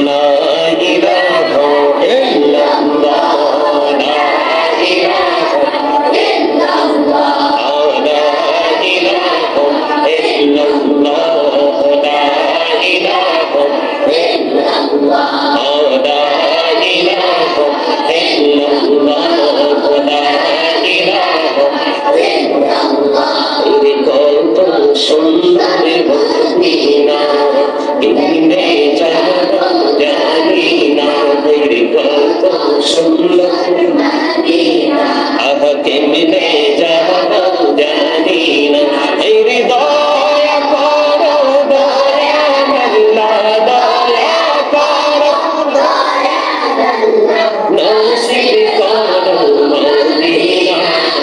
লা ইলাহা ইল্লাল্লাহ লা ইলাহা ইল্লাল্লাহ লা ইলাহা ইল্লাল্লাহ লা ইলাহা ইল্লাল্লাহ লা ইলাহা ইল্লাল্লাহ লা ইলাহা ইল্লাল্লাহ কত সুন্দর মদিনা কেমনে যাব জানি না কত সুন্দর মদিনা আহ কেমনে যাব জানি না হৃদয় করো দয়া আল্লাহ দয়া করো দয়া আল্লাহ নসিব করো মদিনা লা ইলাহা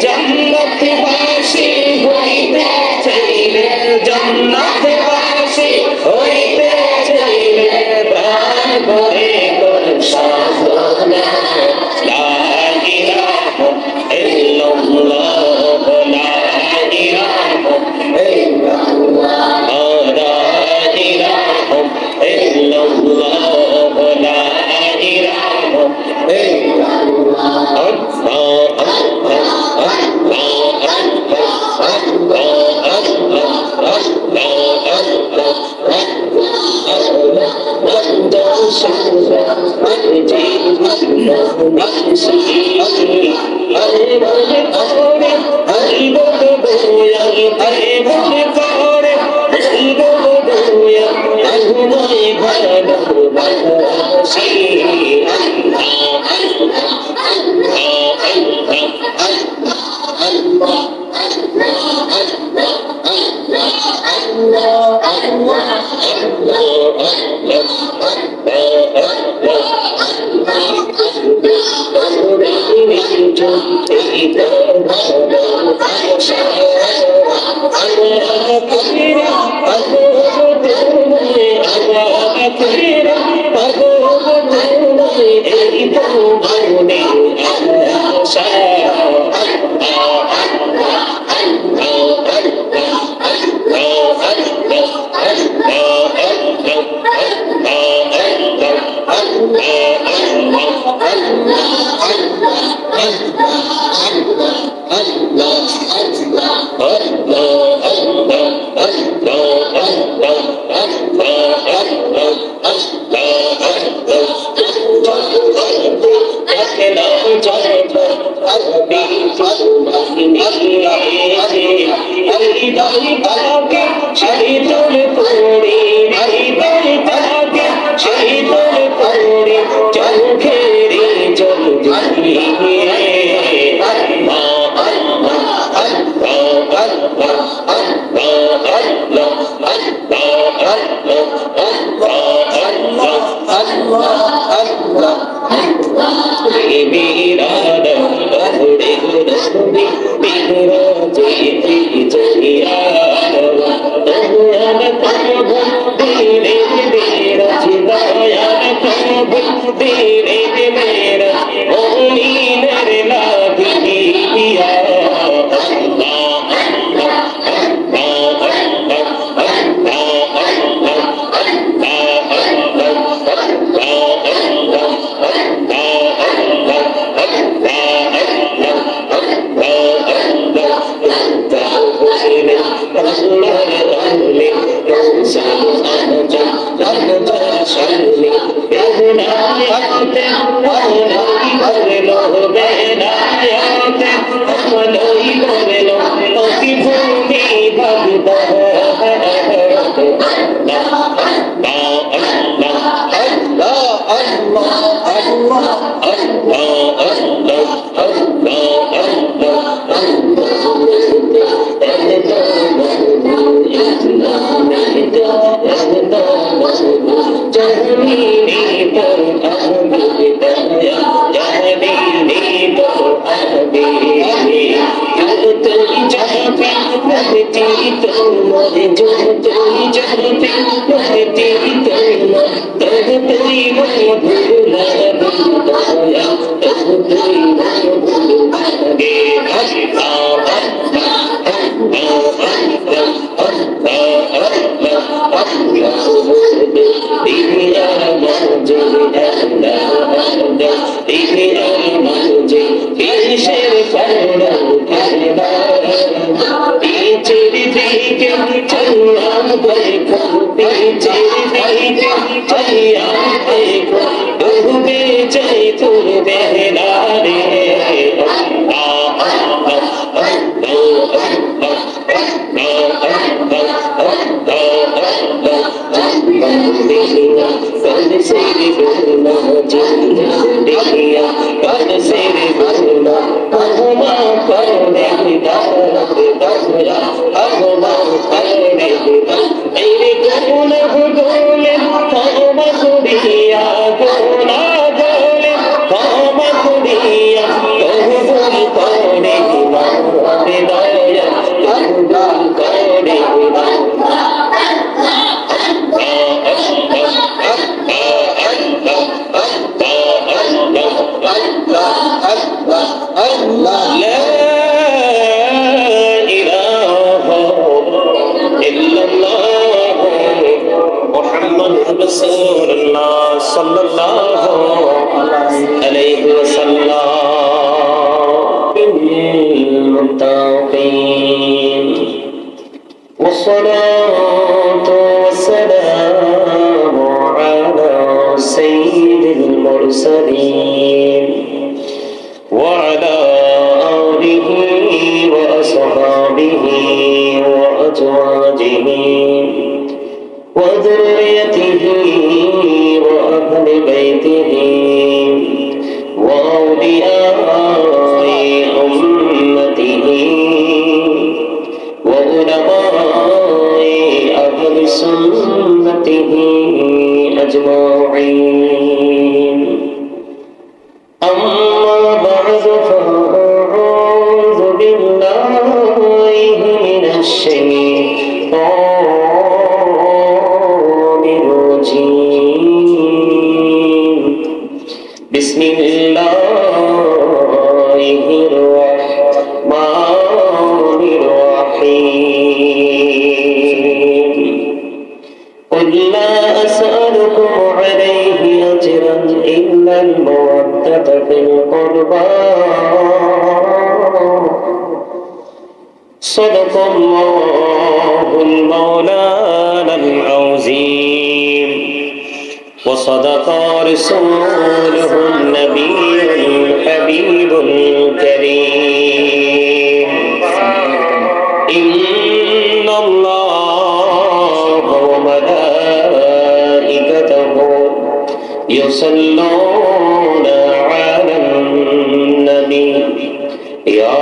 জন্নতবাসী হইতে চাইলে জন্নতবাসী হইতে চাইলে প্রাণ ভরে কর সাধনা লা ইলাহা ইল্লাল্লাহ লা ইলাহা ইল্লাল্লাহ লা ইলাহা ইল্লাল্লাহ লা ইলাহা والصلاة والسلام على سيد المرسلين وعلى آله وأصحابه وأزواجه وذريته وأهل بيته وأولياء أمته وعلماء أهل سنته أجمعين أما بعد فأعوذ بالله من الشيطان الرجيم بسم الله الرحمن الرحيم قل لا أسألكم عليه أجرا إلا المودة في القربى صدق الله المولانا العظيم وصدق رسوله النبي الحبيب الكريم إن الله وملائكته يصلون على النبي يا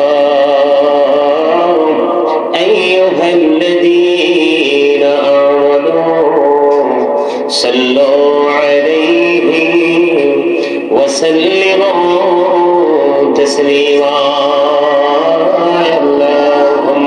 أيها الذين آمنوا صلوا عليه وسلموا تسليما اللهم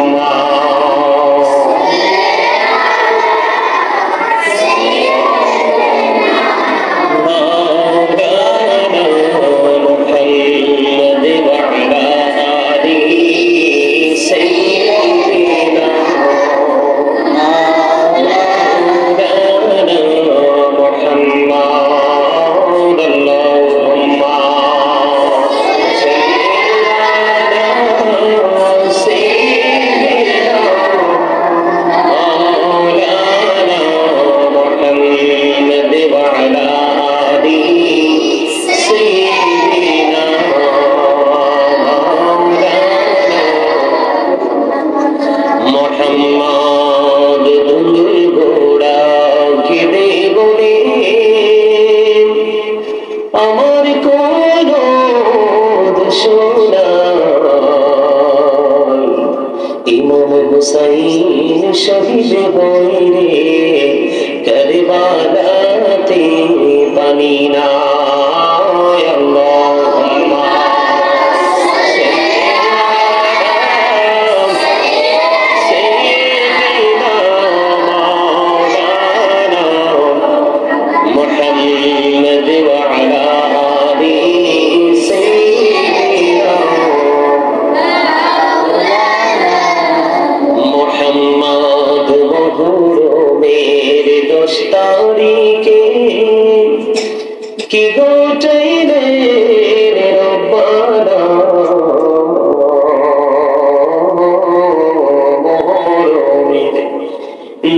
হুসাইন শহীদ হইলে কারবালাতে পানি না আল্লাহুম্মা সাইয়্যিদিনা মাওলানা মুহাম্মদ ওয়া আলা আলিহি গোটাইলে রব্বানা মহরমের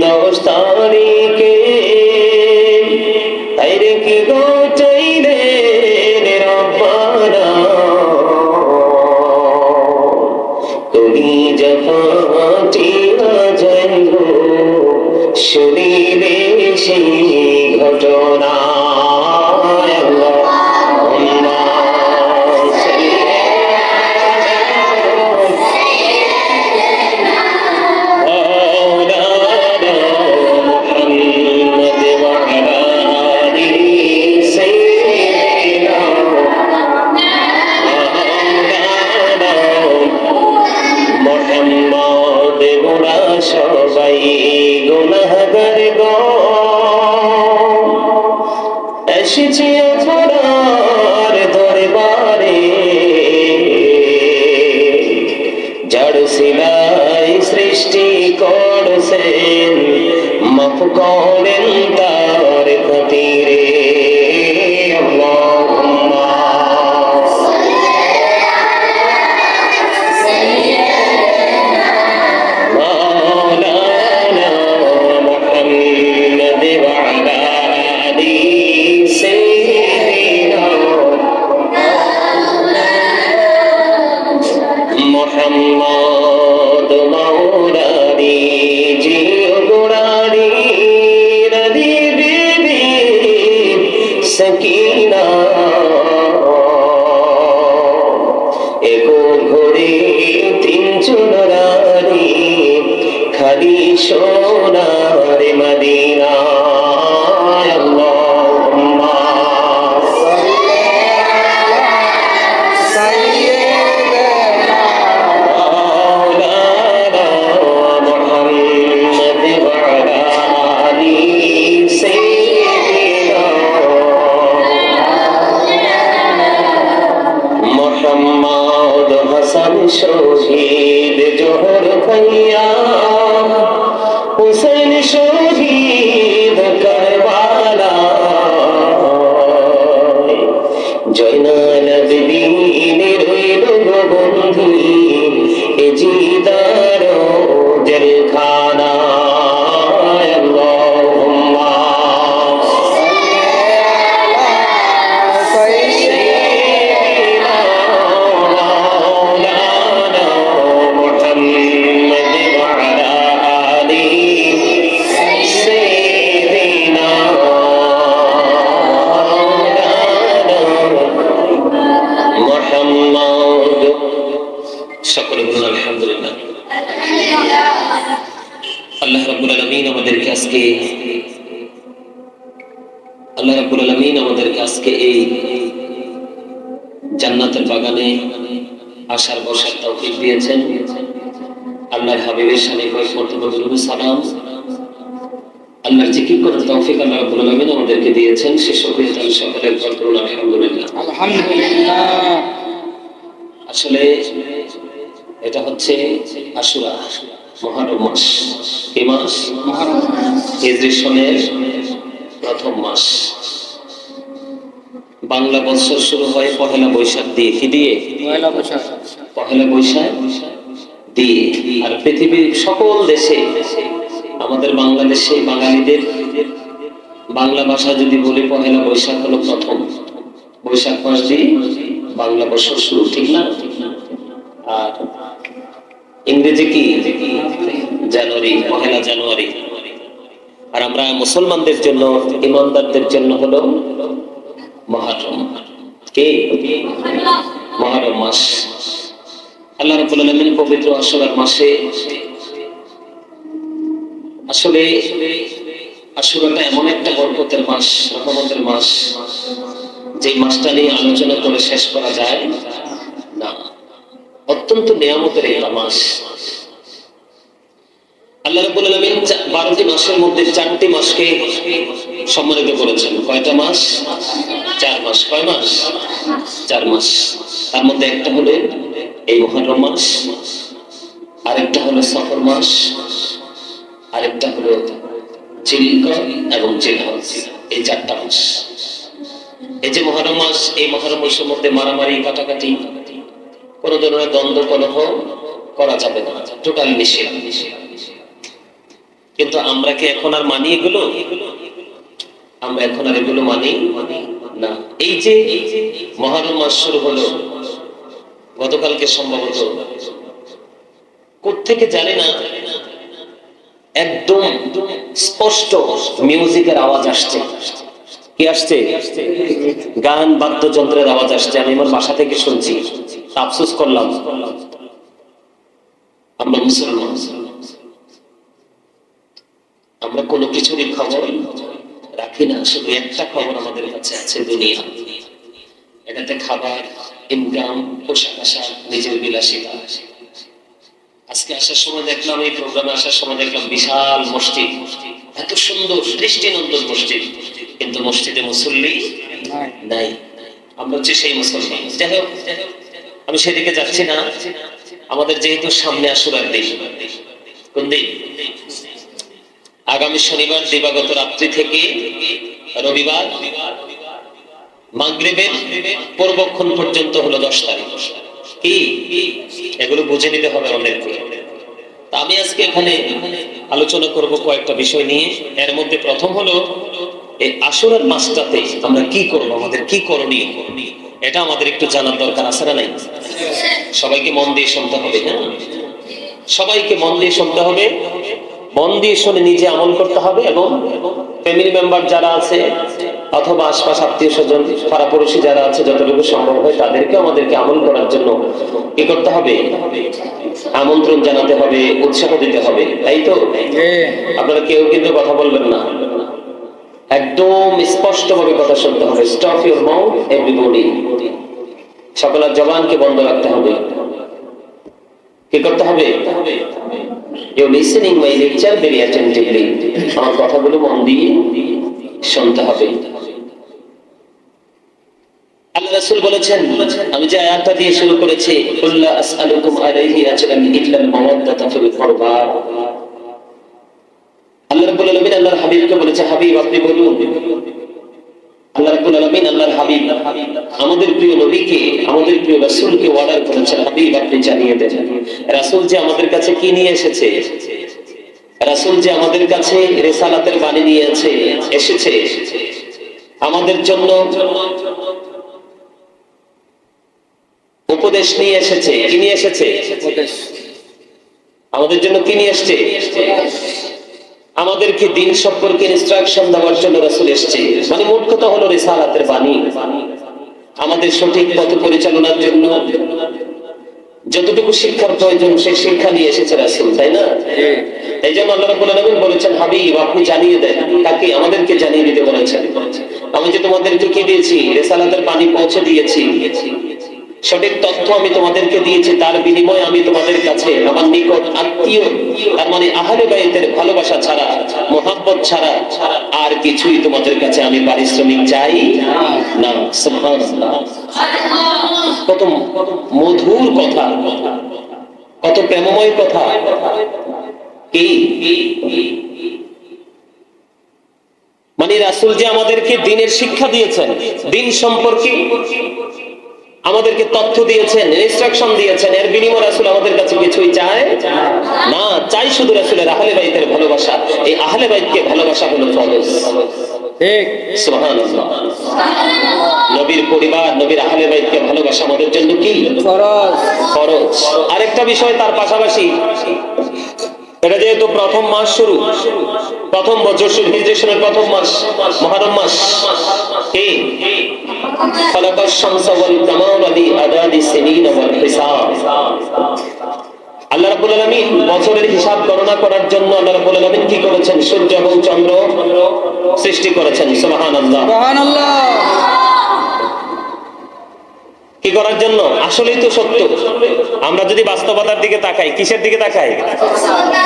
10 তারিখে তাইরে কি গোটাইলে রব্বানা তুমি জাফাটিয়া যাইল শরীরে সেই ঘটনা সবাই গুনাহগার গো এসেছি আপনার দরবারে যার সিলাই সৃষ্টি করছেন মাফ করেন তার খাতিরে আল্লাহুম্মা মোহাম্মদ মাওলানি জিও গোড়ানি নদী বিবি সকিনা এগো ঘড়ি 3 চুনরানি খালি সোনার মদিনা আল্লাহুম্মা মোহাম্মদ হাসান শহীদ জোহর ভাইয়া হুসেন শহীদ কারবালা জয়নাল আবেদীনের রইল বন্ধু এ জিদার জেলখানা আল্লাহুম্মা সকলে বলুন আলহামদুলিল্লাহ। আল্লাহ রাব্বুল আলামিন আমাদেরকে আজকে এই জান্নাতের বাগানে আসার বসার তৌফিক দিয়েছেন। আল্লাহর হাবিবের শানে কয়েকটি দরুদ সালাম আল্লাহর জিকির করার তৌফিক আল্লাহ রাব্বুল আলামিন আমাদেরকে দিয়েছেন। সে শুকরিয়া তাআলা সকলের বলুন আলহামদুলিল্লাহ। আলহামদুলিল্লাহ। আসলে এটা হচ্ছে আশুরা মুহররম মাস। কি মাস? মুহররম। হিজরি সনের প্রথম মাস। বাংলা বছর শুরু হয় পহেলা বৈশাখ দিয়ে। কি দিয়ে? পহেলা বৈশাখ দিয়ে। আর পৃথিবীর সকল দেশে আমাদের বাংলাদেশে বাঙালিদের বাংলা ভাষা যদি বলি পহেলা বৈশাখ হলো প্রথম। বৈশাখ মাস দিয়ে বাংলা বছর শুরু, ঠিক না? আর ইংরেজি কি? জানুয়ারি, পহেলা জানুয়ারি। আর আমরা মুসলমানদের জন্য, ইমানদারদের জন্য হলো মুহররম। কি? মুহররম মাস। আল্লাহ রাব্বুল আলামিন পবিত্র আশুরার মাসে, আসলে আশুরাটা এমন একটা বরকতের মাস, রহমতের মাস, যে মাসটা নিয়ে আলোচনা করে শেষ করা যায় না। অত্যন্ত নিয়ামতের একটা মাস। আল্লাহ রাব্বুল আলামিন 12টি মাসের মধ্যে 4টি মাসকে সম্মানিত করেছেন। কয়টা মাস? 4 মাস। কয় মাস? 4 মাস। তার মধ্যে একটা হলো এই মুহররম মাস, আরেকটা হলো সফর মাস, আরেকটা হলো জিলকদ এবং জিলহজ। এই 4টা মাস। এই যে মুহররম মাস, এই মুহররম মাসের মধ্যে মারামারি, কাটাকাটি, কোন ধরনের দ্বন্দ্ব কলহ করা যাবে না, টোটাল নিষেধ। কিন্তু আমরা কি এখন আর মানি এগুলো? আমরা এখন আর এগুলো মানি না। এই যে মুহররম মাস শুরু হলো গতকালকে, সম্ভবত কোত্থেকে জানি না, একদম স্পষ্ট মিউজিকের আওয়াজ আসছে। কি আসছে? গান, বাদ্যযন্ত্রের আওয়াজ আসছে। আমি আমার বাসা থেকে শুনছি, আফসোস করলাম। আমরা মুসলমান, আমরা কোনো কিছুরই খবর রাখি না। শুধু একটা খবর আমাদের কাছে আছে, দুনিয়া। এটাতে খাবার, ইনকাম, পোশাক আশাক, নিজের বিলাসিতা। আজকে আসার সময় দেখলাম, এই প্রোগ্রামে আসার সময় দেখলাম বিশাল মসজিদ, এত সুন্দর দৃষ্টিনন্দন মসজিদ, কিন্তু মসজিদে মুসল্লি নাই। আমরা হচ্ছে সেই মুসলমান। যাই হোক, আমি সেদিকে যাচ্ছি না। আমাদের যেহেতু সামনে আশুরার দিন, কোন দিন? আগামী শনিবার দিবাগত রাত্রি থেকে রবিবার মাগরিবের পূর্বক্ষণ পর্যন্ত হলো 10 তারিখ। কি এগুলো বুঝে নিতে হবে আমাদেরকে। তা আমি আজকে এখানে আলোচনা করব কয়েকটা বিষয় নিয়ে। এর মধ্যে প্রথম হলো এই আশুরার মাসটাতে আমরা কি করব, আমাদের কি করণীয়, এটা আমাদের একটু জানার দরকার আছে না নাই? সবাইকে মন দিয়ে শুনতে হবে। হ্যাঁ, সবাইকে মন দিয়ে শুনতে হবে, মন দিয়ে শুনে নিজে আমল করতে হবে, এবং ফ্যামিলি মেম্বার যারা আছে অথবা আশপাশ আত্মীয় স্বজন, পাড়াপড়শি যারা আছে, যতটুকু সম্ভব হয় তাদেরকে আমাদেরকে আমল করার জন্য কি করতে হবে? আমন্ত্রণ জানাতে হবে, উৎসাহ দিতে হবে। তাই তো? আপনারা কেউ কিন্তু কথা বলবেন না, একদম স্পষ্ট ভাবে কথা শুনতে হবে। Stop your mouth everybody. সকলের জবানকে বন্ধ রাখতে হবে। কি করতে হবে? You listening my lecture very attentively. আমার কথাগুলো মন দিয়ে শুনতে হবে। আল্লাহ রাসূল বলেছেন, আমি যে আয়াতটা দিয়ে শুরু করেছি, কুল্লা আসআলুকুম আলাইহি আজরান ইল্লাল মাওয়াদ্দাতা ফিল কুরবা। আল্লাহ রাব্বুল আলামিন আল্লাহর হাবিবকে বলেছে, হাবিব আপনি বলুন। আল্লাহ রাব্বুল আলামিন আল্লাহর হাবিব আমাদের প্রিয় নবীকে, আমাদের প্রিয় রাসূলকে অর্ডার করেছেন, হাবিব আপনি জানিয়ে দেন রাসূল যে আমাদের কাছে কি নিয়ে এসেছে। রাসূল যে আমাদের কাছে রিসালাতের বাণী নিয়ে এসেছে, আমাদের জন্য উপদেশ নিয়ে এসেছে। কি নিয়ে এসেছে? আমাদের জন্য কি নিয়ে এসেছে? আমাদেরকে দিন সম্পর্কে ইনস্ট্রাকশন দেওয়ার জন্য রাসূল এসেছে। মানে মোট কথা হলো রিসালাতের বাণী, আমাদের সঠিক পথ পরিচালনার জন্য যতটুকু শিক্ষার প্রয়োজন সেই শিক্ষা নিয়ে এসেছে রাসূল, তাই না? এই জন্য আল্লাহ রাব্বুল আলামিন বলেছেন, হাবিব আপনি জানিয়ে দেন। কাকে? আমাদেরকে জানিয়ে দিতে বলেছেন। আমি যে তোমাদেরকে কি দিয়েছি? রিসালাতের বাণী পৌঁছে দিয়েছি, সঠিক তথ্য আমি তোমাদেরকে দিয়েছি। তার বিনিময়ে আমি তোমাদের কাছে আমার নিকট আত্মীয়, তার মানে আহলে বাইতের ভালোবাসা ছাড়া, মোহাব্বত ছাড়া আর কিছুই তোমাদের কাছে আমি পারিশ্রমিক চাই না। সুবহানাল্লাহ। কত মধুর কথা, কত প্রেমময় কথা। কি মানে রাসূল যে আমাদেরকে দ্বীনের শিক্ষা দিয়েছেন, দ্বীন সম্পর্কে আমাদেরকে তথ্য দিয়েছেন, ইনস্ট্রাকশন দিয়েছেন, এর বিনিময়ে রাসূল আমাদের কাছে কিছুই চায় না। চাই শুধু রাসূলের আহলে বাইতের ভালোবাসা। এই আহলে বাইতকে ভালোবাসা হলো ফরজ। ঠিক? সুবহানাল্লাহ। নবীর পরিবার, নবীর আহলে বাইতকে ভালোবাসা আমাদের জন্য কি? ফরজ। ফরজ। আরেকটা বিষয় তার পাশাপাশি, এটা যেহেতু প্রথম মাস শুরু, প্রথম বছর শুরু, হিজরি সনের প্রথম মাস মুহররম মাস। কি? খালাকাশ শামসা ওয়াল কামারা লিআদাদি সিনিন ওয়াল হিসাব। আল্লাহ রাব্বুল আলামিন বছরের হিসাব গণনা করার জন্য আল্লাহ রাব্বুল আলামিন কি করেছেন? সূর্য এবং চন্দ্র সৃষ্টি করেছেন। সুবহানাল্লাহ। সুবহানাল্লাহ। কি করার জন্য? আসলেই তো সত্য। আমরা যদি বাস্তবতার দিকে তাকাই, কিসের দিকে তাকাই?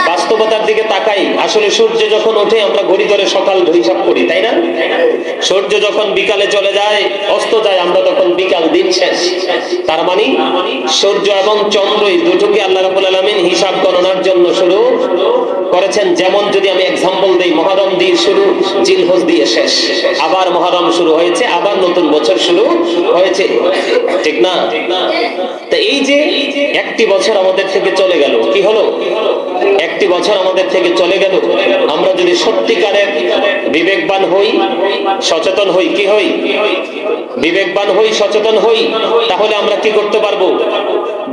বাস্তবতার দিকে তাকাই। আসলে সূর্য যখন ওঠে আমরা ঘড়ি ধরে সকাল হিসাব করি, তাই না? সূর্য যখন বিকালে চলে যায়, অস্ত যায়, আমরা তখন বিকাল দিন শেষ। তার মানে সূর্য এবং চন্দ্র এই দুটোকে আল্লাহ রাব্বুল আলামিন হিসাব গণনার জন্য শুরু করেছেন। যেমন যদি আমি এক্সাম্পল দেই, মুহররম দিয়ে শুরু, জিলহজ দিয়ে শেষ, আবার মুহররম শুরু হয়েছে, আবার নতুন বছর শুরু হয়েছে, ঠিক না? তো এই যে একটি বছর আমাদের থেকে চলে গেল, কি হলো? একটি বছর আমাদের থেকে চলে গেল। আমরা যদি সত্যিকারের বিবেকবান হই, সচেতন হই, কি হই? বিবেকবান হই, সচেতন হই, তাহলে আমরা কি করতে পারবো?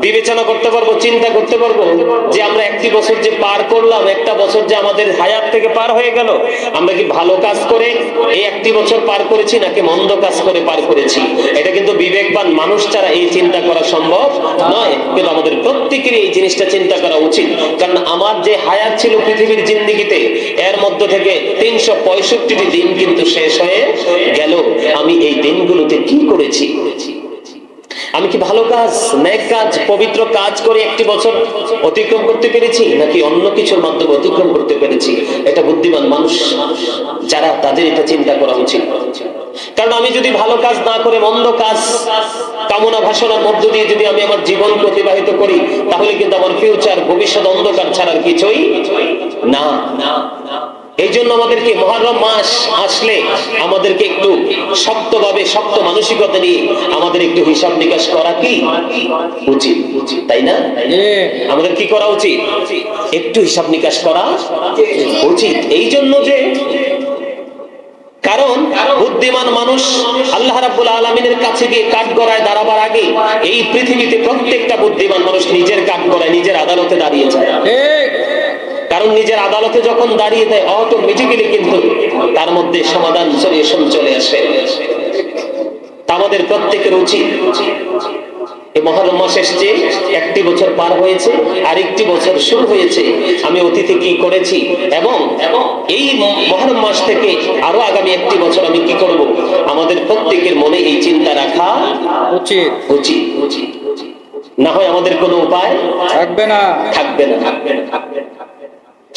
বিবেচনা করতে পারবো, চিন্তা করতে পারবো যে আমরা একটি বছর যে পার করলাম, একটা বছর যে আমাদের হায়াত থেকে পার হয়ে গেল, আমরা কি ভালো কাজ করে এই একটি বছর পার করেছি নাকি মন্দ কাজ করে পার করেছি? এটা কিন্তু বিবেকবান মানুষ ছাড়া এই চিন্তা করা সম্ভব নয়। কিন্তু আমাদের প্রত্যেকেরই এই জিনিসটা চিন্তা করা উচিত। কারণ আমার যে হায়াত ছিল পৃথিবীর জিন্দেগিতে, এর মধ্য থেকে 365টি দিন কিন্তু শেষ হয়ে গেল। আমি এই দিনগুলোতে কি করেছি? আমি কি ভালো কাজ, নেক কাজ, পবিত্র কাজ করে একটি বছর অতিক্রম করতে পেরেছি নাকি অন্য কিছুর মাধ্যমে অতিক্রম করতে পেরেছি? এটা বুদ্ধিমান মানুষ যারা, তাদের এটা চিন্তা করা উচিত। কারণ আমি যদি ভালো কাজ না করে মন্দ কাজ কামনা বাসনার মধ্য দিয়ে যদি আমি আমার জীবন অতিবাহিত করি, তাহলে কিন্তু আমার ফিউচার, ভবিষ্যৎ অন্ধকার ছাড়ার কিছুই না। এই জন্য আমাদেরকে মুহররম মাস আসলে আমাদেরকে একটু শক্তভাবে, শক্ত মানসিকতা নিয়ে আমাদের একটু হিসাব নিকাশ করা কি উচিত, তাই না? আমাদের কি করা উচিত? একটু হিসাব নিকাশ করা উচিত। এই জন্য যে, কারণ বুদ্ধিমান মানুষ আল্লাহ রাব্বুল আলামিনের কাছে গিয়ে কাঠগড়ায় দাঁড়াবার আগে এই পৃথিবীতে প্রত্যেকটা বুদ্ধিমান মানুষ নিজের কাঠগড়ায়, নিজের আদালতে দাঁড়িয়ে যায়। কারণ নিজের আদালতে যখন দাঁড়িয়ে দেয়, অটোমেটিক্যালি কিন্তু তার মধ্যে সমাধান সলিউশন চলে আসে। আমাদের প্রত্যেকের উচিত, এই মুহররম মাস এসেছে, একটি বছর পার হয়েছে, আরেকটি বছর শুরু হয়েছে, আমি অতীতে কি করেছি এবং এই মুহররম মাস থেকে আরো আগামী একটি বছর আমি কি করব, আমাদের প্রত্যেকের মনে এই চিন্তা রাখা উচিত উচিত উচিত। না হয় আমাদের কোনো উপায় থাকবে না, থাকবে না, থাকবে না, থাকবে না।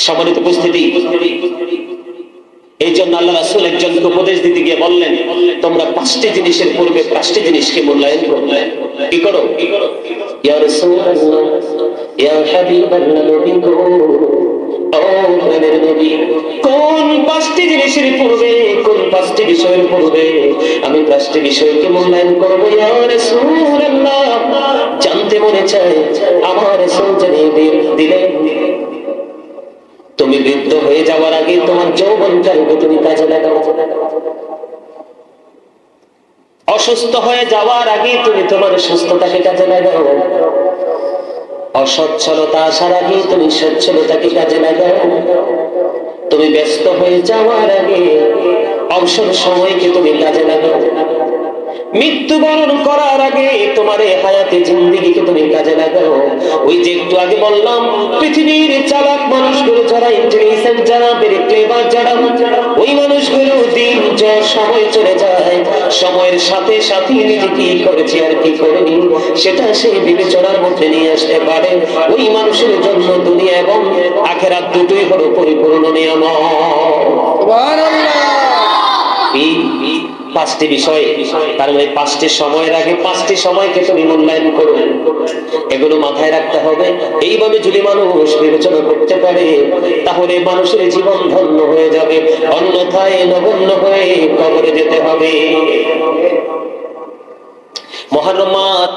সম্মানিত উপস্থিতি, এই জন্য আল্লাহ রাসূল একজনকে উপদেশ দিতে গিয়ে বললেন, তোমরা 5টি জিনিসের পূর্বে 5টি জিনিসকে মূল্যায়ন করবে। কি করো? ইয়া রাসূলুল্লাহ, ইয়া হাবিবাল্লাহ, নবী গো, ও প্রাণের নবী, কোন 5টি জিনিসের পূর্বে, কোন 5টি বিষয়ের পূর্বে আমি 5টি বিষয়কে মূল্যায়ন করব? ইয়া রাসূলুল্লাহ, জানতে মনে চায়। আমার রাসূল জানিয়ে দিলেন, তুমি বৃদ্ধ হয়ে যাওয়ার আগে তোমার যৌবনকালকে তুমি কাজে লাগাও, অসুস্থ হয়ে যাওয়ার আগে তুমি তোমার সুস্থতাকে কাজে লাগাও, অসচ্ছলতা আসার আগে তুমি সচ্ছলতাকে কাজে লাগাও, তুমি ব্যস্ত হয়ে যাওয়ার আগে অবসর সময়কে তুমি কাজে লাগাও, মৃত্যুবরণ করার আগে তোমার এই হায়াতে জিন্দেগিকে তুমি কাজে লাগাও। ওই যে একটু আগে বললাম, পৃথিবীর চালাক মানুষগুলো যারা, ইন্টেলিজেন্ট যারা, ভেরি ক্লেভার যারা, ওই মানুষগুলো দিন সময় চলে যায়, সময়ের সাথে সাথে নিজে কি করেছে আর কি করেনি সেটা সে বিবেচনার মধ্যে নিয়ে আসতে পারে। ওই মানুষের জন্য দুনিয়া এবং আখিরাত দুটোই হলো পরিপূর্ণ নিয়ামত। সুবহানাল্লাহ। এই 5টি বিষয়, তার মানে 5টি সময়ের আগে 5টি সময়কে তুমি মূল্যায়ন করো। এগুলো মাথায় রাখতে হবে। এইভাবে যদি মানুষ বিবেচনা করতে পারে, তাহলে মানুষের জীবন ধন্য হয়ে যাবে, অন্যথায় নগণ্য হয়ে কবরে যেতে হবে। মুহররম মাস